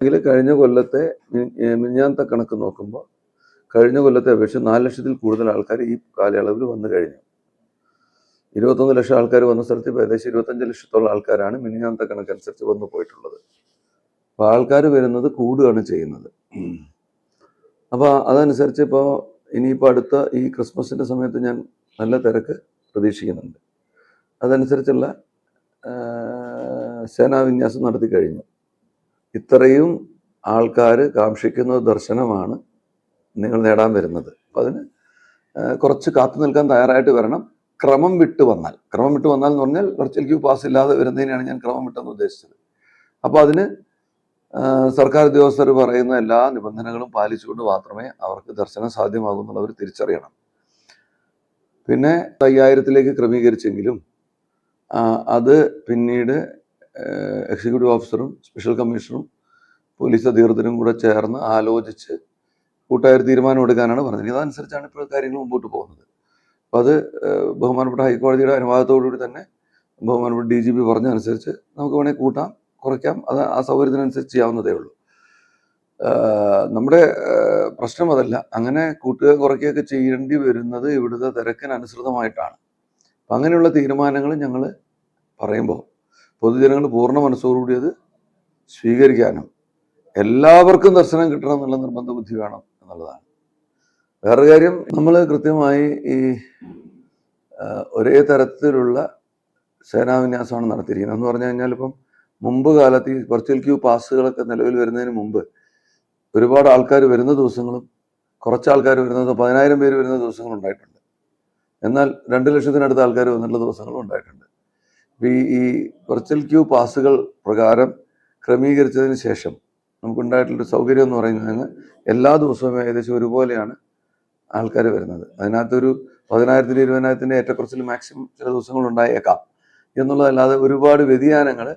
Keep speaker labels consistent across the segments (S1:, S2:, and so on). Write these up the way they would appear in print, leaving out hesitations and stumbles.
S1: എങ്കിൽ കഴിഞ്ഞ കൊല്ലത്തെ മിനിഞ്ഞാന്നത്തെ കണക്ക് നോക്കുമ്പോൾ കഴിഞ്ഞ കൊല്ലത്തെ അപേക്ഷിച്ച് 4 ലക്ഷത്തിൽ കൂടുതൽ ആൾക്കാർ ഈ കാലയളവിൽ വന്നു കഴിഞ്ഞു. 21 ലക്ഷം ആൾക്കാർ വന്ന സ്ഥലത്ത് ഇപ്പോൾ ഏകദേശം 25 ലക്ഷത്തോളം ആൾക്കാരാണ് മിനിഞ്ഞാന്നത്തെ കണക്കനുസരിച്ച് വന്നു പോയിട്ടുള്ളത്. അപ്പോൾ ആൾക്കാർ വരുന്നത് കൂടുകയാണ് ചെയ്യുന്നത്. അപ്പോൾ അതനുസരിച്ച് ഇപ്പോൾ ഇനിയിപ്പോൾ അടുത്ത ഈ ക്രിസ്മസിൻ്റെ സമയത്ത് ഞാൻ നല്ല തിരക്ക് പ്രതീക്ഷിക്കുന്നുണ്ട്. അതനുസരിച്ചുള്ള സേനാവിന്യാസം നടത്തി കഴിഞ്ഞു. ഇത്രയും ആൾക്കാർ കാക്ഷിക്കുന്ന ദർശനമാണ് നിങ്ങൾ നേടാൻ വരുന്നത്. അപ്പം അതിന് കുറച്ച് കാത്തു നിൽക്കാൻ തയ്യാറായിട്ട് വരണം. ക്രമം വിട്ട് വന്നാൽ എന്ന് പറഞ്ഞാൽ വെർച്വൽ ക്യൂ പാസ് ഇല്ലാതെ വരുന്നതിനാണ് ഞാൻ ക്രമം വിട്ടെന്ന് ഉദ്ദേശിച്ചത്. അപ്പോൾ അതിന് സർക്കാർ ഉദ്യോഗസ്ഥർ പറയുന്ന എല്ലാ നിബന്ധനകളും പാലിച്ചുകൊണ്ട് മാത്രമേ അവർക്ക് ദർശനം സാധ്യമാകുന്നുള്ളവർ തിരിച്ചറിയണം. പിന്നെ 5000-ലേക്ക് ക്രമീകരിച്ചെങ്കിലും അത് പിന്നീട് എക്സിക്യൂട്ടീവ് ഓഫീസറും സ്പെഷ്യൽ കമ്മീഷണറും പോലീസ് അധികൃതരും കൂടെ ചേർന്ന് ആലോചിച്ച് കൂട്ടായൊരു തീരുമാനം എടുക്കാനാണ് പറഞ്ഞത്. ഇതനുസരിച്ചാണ് ഇപ്പോൾ കാര്യങ്ങൾ മുമ്പോട്ട് പോകുന്നത്. അപ്പം അത് ബഹുമാനപ്പെട്ട ഹൈക്കോടതിയുടെ അനുവാദത്തോടുകൂടി തന്നെ ബഹുമാനപ്പെട്ട DGP പറഞ്ഞതനുസരിച്ച് നമുക്ക് വേണമെങ്കിൽ കൂട്ടാം, കുറയ്ക്കാം. അത് ആ സൗകര്യത്തിനനുസരിച്ച് ചെയ്യാവുന്നതേ ഉള്ളൂ. നമ്മുടെ പ്രശ്നം അതല്ല. അങ്ങനെ കൂട്ടുക കുറയ്ക്കുകയൊക്കെ ചെയ്യേണ്ടി വരുന്നത് ഇവിടുത്തെ തിരക്കിനനുസൃതമായിട്ടാണ്. അപ്പം അങ്ങനെയുള്ള തീരുമാനങ്ങൾ ഞങ്ങൾ പറയുമ്പോൾ പൊതുജനങ്ങൾ പൂർണ്ണ മനസ്സോടുകൂടി അത് സ്വീകരിക്കാനും എല്ലാവർക്കും ദർശനം കിട്ടണം എന്നുള്ള നിർബന്ധ ബുദ്ധി വേണം എന്നുള്ളതാണ്. വേറൊരു കാര്യം, നമ്മൾ കൃത്യമായി ഈ ഒരേ തരത്തിലുള്ള സേനാവിന്യാസമാണ് നടത്തിയിരിക്കുന്നത്. എന്ന് പറഞ്ഞു കഴിഞ്ഞാൽ ഇപ്പം മുമ്പ് കാലത്ത് ഈ വെർച്വൽ ക്യൂ പാസുകളൊക്കെ നിലവിൽ വരുന്നതിന് മുമ്പ് ഒരുപാട് ആൾക്കാർ വരുന്ന ദിവസങ്ങളും കുറച്ച് ആൾക്കാർ വരുന്നത് 10,000 പേര് വരുന്ന ദിവസങ്ങളുണ്ടായിട്ടുണ്ട്. എന്നാൽ 2 ലക്ഷത്തിനടുത്ത് ആൾക്കാർ വന്നിട്ടുള്ള ദിവസങ്ങളും ഉണ്ടായിട്ടുണ്ട്. ഈ വെർച്വൽ ക്യൂ പാസുകൾ പ്രകാരം ക്രമീകരിച്ചതിന് ശേഷം നമുക്കുണ്ടായിട്ടുള്ളൊരു സൗകര്യം എന്ന് പറയുന്നത് എല്ലാ ദിവസവും ഏകദേശം ഒരുപോലെയാണ് ആൾക്കാർ വരുന്നത്. അതിനകത്തൊരു 10,000-ൽ 20,000-ൻ്റെ ഏറ്റക്കുറച്ചിൽ മാക്സിമം ചില ദിവസങ്ങൾ ഉണ്ടായേക്കാം എന്നുള്ളതല്ലാതെ ഒരുപാട് വ്യതിയാനങ്ങൾ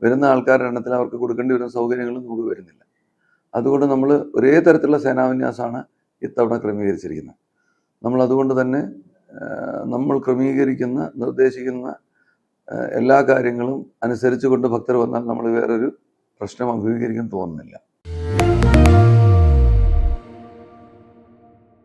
S1: വരുന്ന ആൾക്കാരുടെ എണ്ണത്തിൽ അവർക്ക് കൊടുക്കേണ്ടി വരുന്ന സൗകര്യങ്ങളും നമുക്ക് വരുന്നില്ല. അതുകൊണ്ട് നമ്മൾ ഒരേ തരത്തിലുള്ള സേനാവിന്യാസമാണ് ഇത്തവണ ക്രമീകരിച്ചിരിക്കുന്നത്. നമ്മൾ അതുകൊണ്ട് തന്നെ നമ്മൾ നിർദ്ദേശിക്കുന്ന എല്ലാ കാര്യങ്ങളും അനുസരിച്ചുകൊണ്ട് ഭക്തർ വന്നാൽ നമ്മൾ വേറൊരു പ്രശ്നം അഭിമുഖീകരിക്കാൻ തോന്നുന്നില്ല.